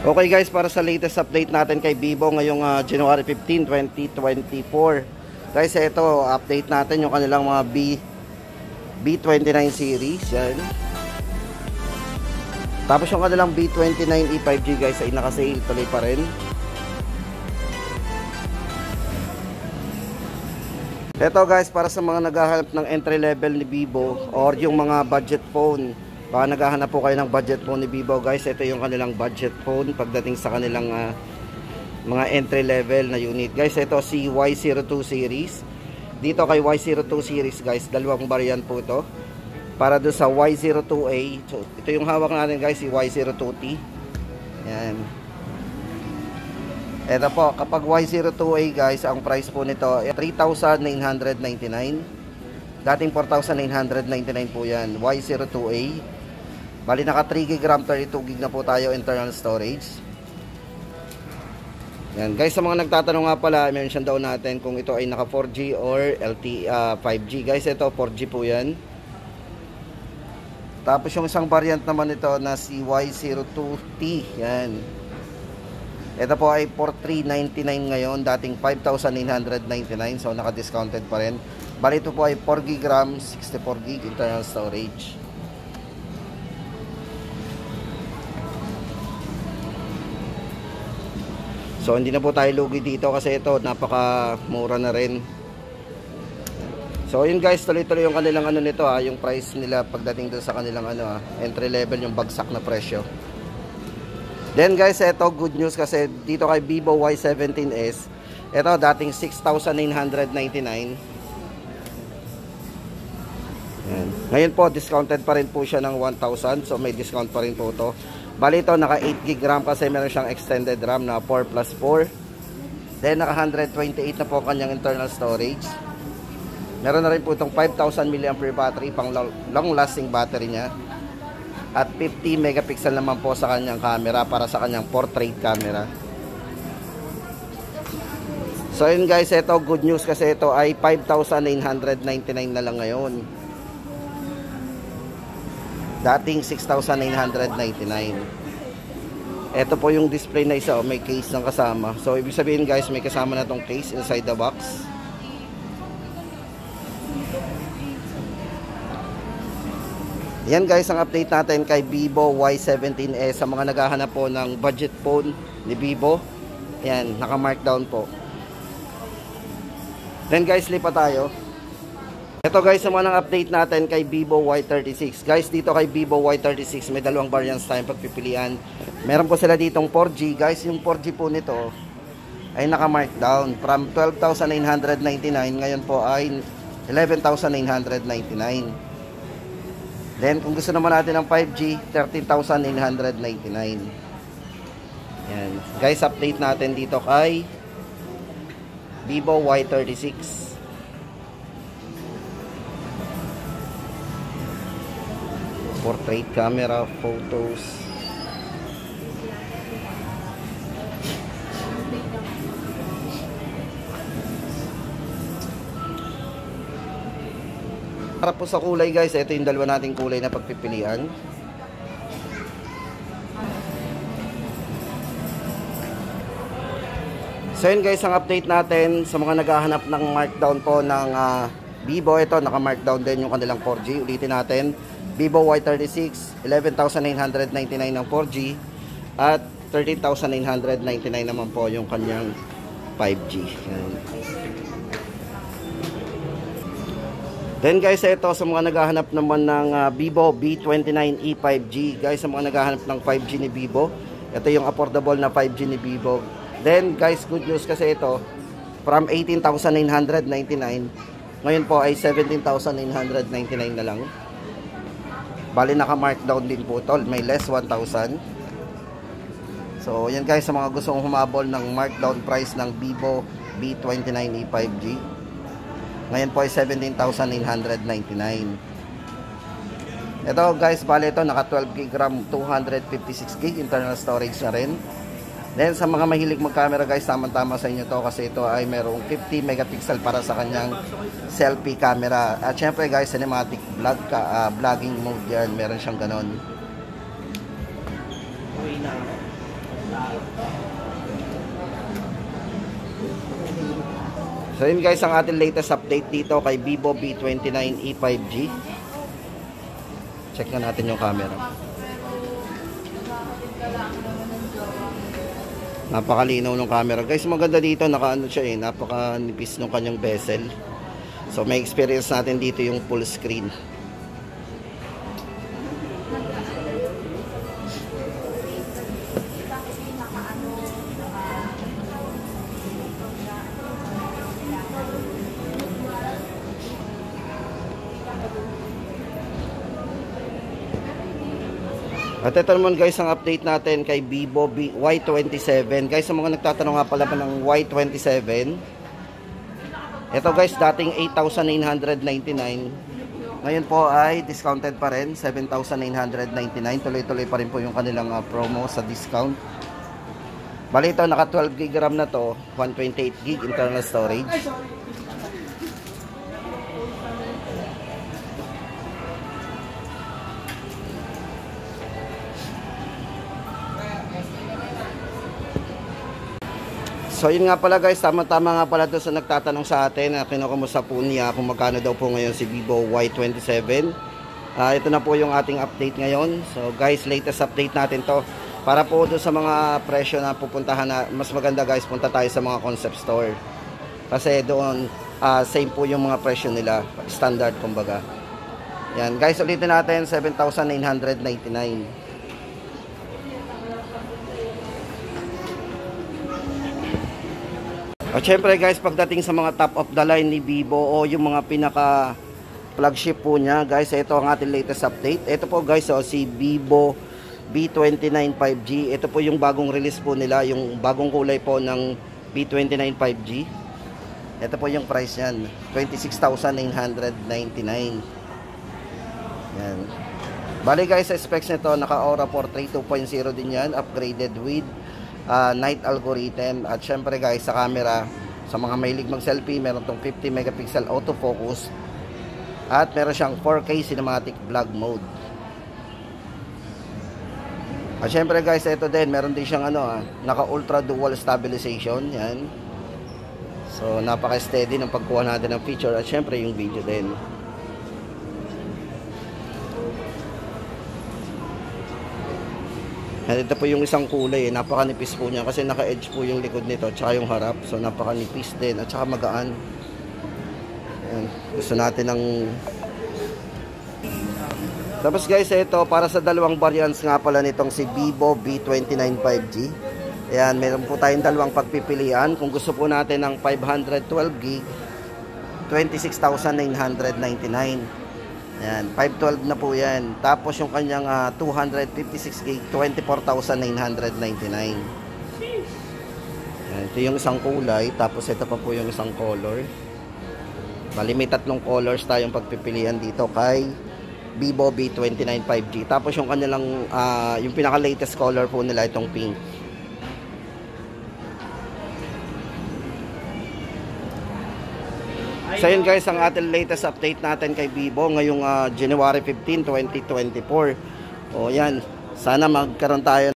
Okay guys, para sa latest update natin kay Vivo ngayong January 15, 2024. Guys, ito update natin yung kanilang mga B29 series. Yan. Tapos yung kanilang B29 E5G guys ay naka-sale tuloy pa rin. Ito guys, para sa mga naghahanap ng entry level ni Vivo or yung mga budget phone. Baka naghahanap po kayo ng budget phone ni Vivo guys, ito yung kanilang budget phone pagdating sa kanilang mga entry level na unit guys. Ito si Y02 series. Dito kay Y02 series guys, dalawang variant po ito. Para doon sa Y02A, so, ito yung hawak natin guys, si Y02T. Yan. Ito po, kapag Y02A guys, ang price po nito ay 3,999. Dating 4,999 po yan, Y02A. Bali naka 3GB RAM, 32GB na po tayo internal storage. Yan guys, sa mga nagtatanong nga pala, mention daw natin kung ito ay naka 4G or 5G guys. Ito 4G po yan. Tapos yung isang variant naman ito na si Y02T. Yan. Ito po ay 4,399 ngayon, dating 5,999, so naka-discounted pa rin. Bali ito po ay 4GB RAM, 64GB internal storage. So hindi na po tayo lugi dito kasi ito napaka-mura na rin. So yun guys, tuloy-tuloy yung kanilang nito yung price nila pagdating doon sa kanilang entry level, yung bagsak na presyo. Then guys, ito good news kasi dito kay Vivo Y17s, ito dating 6,999. Yan. Ngayon po discounted pa rin po siya ng 1,000, so may discount pa rin po ito. Bali ito naka 8GB RAM kasi meron siyang extended RAM na 4+4. Then naka 128 na po kanyang internal storage. Meron na rin po itong 5,000 mAh battery, pang long lasting battery niya. At 50 megapixel naman po sa kanyang camera para sa kanyang portrait camera. So yun guys, ito good news kasi ito ay 5,999 na lang ngayon. Dating 6,999. Ito po yung display na isa, may case ng kasama. So ibig sabihin guys, may kasama na tong case inside the box. Yan guys ang update natin kay Vivo Y17s sa mga naghahanap po ng budget phone ni Vivo. Yan, naka-markdown po. Then guys, lipat tayo. Ito guys, naman ang update natin kay Vivo Y36. Guys, dito kay Vivo Y36 may dalawang variants tayong pagpipilian. Meron po sila ditong 4G. Guys, yung 4G po nito ay naka-markdown from 12,999. Ngayon po ay 11,999. Then kung gusto naman natin ng 5G, 13,999. Yan. Guys, update natin dito kay Vivo Y36. Portrait camera, photos. Para po sa kulay guys, ito yung dalawa nating kulay na pagpipilian. So yun guys, ang update natin sa mga naghahanap ng markdown po ng Vivo. Ito, naka-markdown din yung kanilang 4G. Ulitin natin, Vivo Y36, 11,999 ng 4G at 13,999 naman po yung kanyang 5G. Yan. Then guys, ito sa mga naghahanap naman ng Vivo B29 E5G. Guys, sa mga naghahanap ng 5G ni Vivo, ito yung affordable na 5G ni Vivo. Then guys, good news kasi ito, from 18,999, ngayon po ay 17,999 na lang. Bali naka-markdown din po ito, may less 1,000. So yan guys, sa mga gustong humabol ng markdown price ng Vivo B29 E5G, ngayon po ay 17,999. Ito guys, bali ito naka 12GB RAM, 256GB internal storage na rin. Then sa mga mahilig mag-camera guys, tamang-tama sa inyo to kasi ito ay merong 50 megapixel para sa kanyang selfie camera. At syempre guys, cinematic vlogging mode yan, meron siyang ganon. So yun guys ang ating latest update dito kay Vivo V29e 5G. Check na natin yung camera. Napakalinaw ng camera. Guys, maganda dito, nakaano siya napakanipis ng kanyang bezel. So may experience natin dito yung full screen. At ito naman guys ang update natin kay Vivo Y27. Guys, sa mga nagtatanong nga pala ng Y27, ito guys dating 8,999, ngayon po ay discounted pa rin, 7,999. Tuloy-tuloy pa rin po yung kanilang promo sa discount. Bali ito naka 12 GB RAM na to, 128 GB internal storage. So yun nga pala guys, tama-tama nga pala doon sa nagtatanong sa atin na kinukumusta po niya kung magkano daw po ngayon si Vivo Y27. Ito na po yung ating update ngayon. So guys, latest update natin to. Para po doon sa mga presyo na pupuntahan na, mas maganda guys, punta tayo sa mga concept store. Kasi doon, same po yung mga presyo nila, standard kumbaga. Yan guys, ulitin natin, 7,999. At syempre guys, pagdating sa mga top of the line ni Vivo o yung mga pinaka flagship po niya guys, ito ang ating latest update. Ito po guys, si Vivo V29 5G. Ito po yung bagong release po nila, yung bagong kulay po ng V29 5G. Ito po yung price yan, 26,999. Yan. Bali guys, sa specs nito, naka Aura 4 2.0 din yan, upgraded with night algorithm. At syempre guys, sa camera, sa mga mahilig mag selfie, meron tong 50 megapixel autofocus at meron siyang 4K cinematic vlog mode. At syempre guys, ito din, meron din siyang naka ultra dual stabilization. Yan, so napaka steady ng pagkuha natin ng picture at syempre yung video din. At ito po yung isang kulay, napakanipis po niya kasi naka-edge po yung likod nito tsaka yung harap. So napakanipis din at saka magaan. Ayan. Gusto natin ng... Tapos guys, ito para sa dalawang variants nga pala nitong si Vivo V29 5G. Ayan, meron po tayong dalawang pagpipilian. Kung gusto po natin ng 512GB, 26,999. Yan, 512 na po yan. Tapos yung kanyang 256GB, 24,999. Yan, ito yung isang kulay. Tapos ito pa po yung isang color. Bali may tatlong colors tayong pagpipilian dito kay Vivo V29 5G. Tapos yung kanilang, yung pinaka latest color po nila itong pink. So yun guys, ang ating latest update natin kay Vivo ngayong January 15, 2024. O yan, sana magkaroon tayo